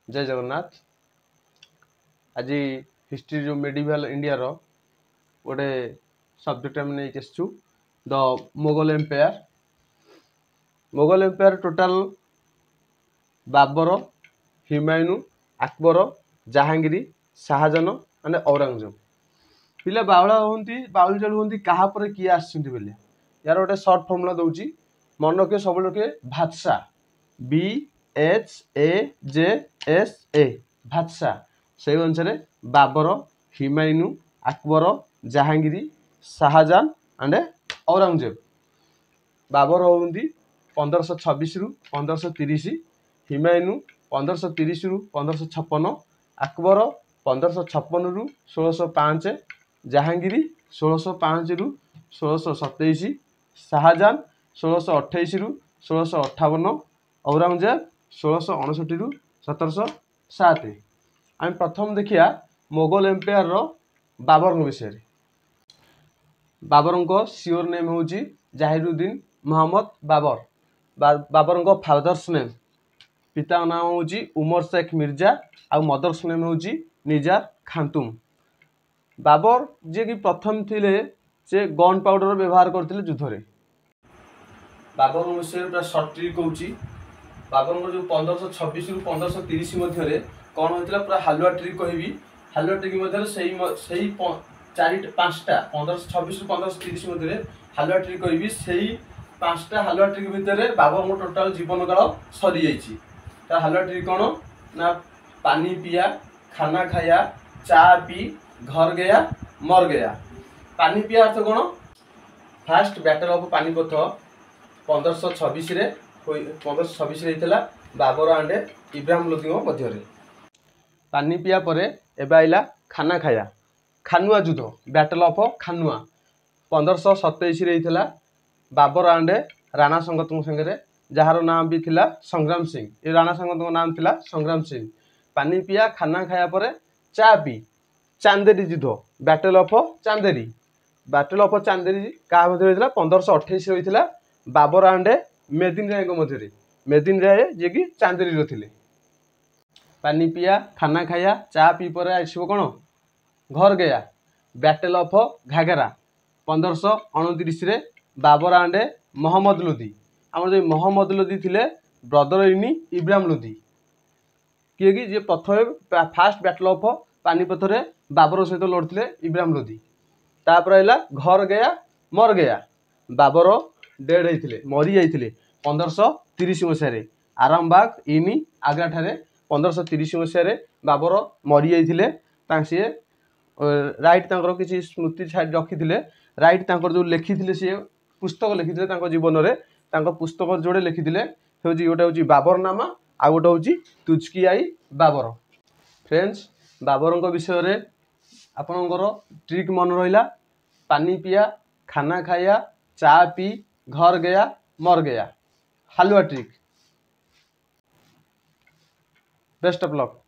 जय जगन्नाथ। आज हिस्ट्री जो मेडिवल इंडिया रो गोटे सब्जेक्ट आम नहीं आसचु the Mughal empire. Mughal empire टोटाल बाबर, हुमायूं, अकबर, जहांगीर, शाहजहान एंड औरंगजेब। पिला बावला होती बाउल चालू होती क्या किए आसछन्ति बोले यार गोटे सर्ट फर्मुला दूची मन रखिए सब लोग भातसा BHAJSA भातसा से अनुसार बाबर, हुमायूं, अकबर, जहांगीर, शाहजहान एंड औरंगजेब। बाबर होती 1526 रु 1530, हुमायूं 1530 रु 1556, अकबर 1556 रु 1605, जहांगीर 1605 रु 1627, शाहजहान 1628 रु 1658, औरंगजेब 1659 रु 1707। आम प्रथम देखिया मोगल एम्पायर रो बाबर विषय। बाबर सियोर नेम हूँ जाहिरुद्दीन मोहम्मद बाबर। बाबर फादर्स नेम पिता नाम हूँ उमर शेख मिर्जा आ मदर्स नेम हूँ निजार खातूम। बाबर जी कि प्रथम थिले से गन पाउडर व्यवहार करते युद्ध में। बाबर विषय पूरा सर्ट ट्रिक कहूँ। बाबर जो 1526 रु 1530 मध्य कौन होता पूरा हालुआ ट्रिक कहि। हालुआ ट्रिक मध्य चार पांचटा 1526 रु 1530 मध्य हालुआ ट्रिक कहि से पांचटा हालुआ ट्रिक भितर बाबर टोटाल जीवन काल सरी जाइए। हालुआ ट्रिक कौन ना पानी पिया, खाना खाया, चा पी, घर गया, मर गया। पानी पिया अर्थ कौन? First battle of Panipat 1526 Babur and Ibrahim Lodi मध्य। पानी पिया पर एबे आइला खाना खाया, खानुआ युद्ध battle of Khanwa 1527 Babur and Rana Sanga संगे जार नाम भी थिला संग्राम सिंह। ये राणा संगत नाम थिला संग्राम सिंह। पानी पिया खाना खाया पर चा पी, चांदेरी युद्ध battle of Chanderi. Battle of Chanderi क्या मध्य 1528 होता बाबर एंड मेदिन राय मध्य। मेदिन राय जी कि चांदेरी थे। पानी पिया खाना खाया चा पी पर आसो कौन घर गया battle of Ghaghra 1529 Babur and Mohammad Lodi. आम जो मोहम्मद लोदी थे ब्रदर इन इब्राहिम लोदी किए कि जे प्रथम first battle of Panipat Babur सहित लड़ते इब्राहिम लोदी। तापर है घर गया मर गया बाबर डेड होते मरी जाते 1530 मसीह आरामबाग इन आग्रा ठारे 1530 मसीह बाबर मरी जाते। सी राइट किसी स्मृति रखी राइट जो लिखी सी पुस्तक लिखी जीवन में पुस्तक जोड़े लिखी गोटे हूँ बाबरनामा आ गोटे हूँ तुजकी आई बाबर। फ्रेंड्स बाबर विषय रे आपणकर ट्रिक मन रहा पानी पिया खाना खाया चा पी घर गया मर गया halwa trick. Best of luck.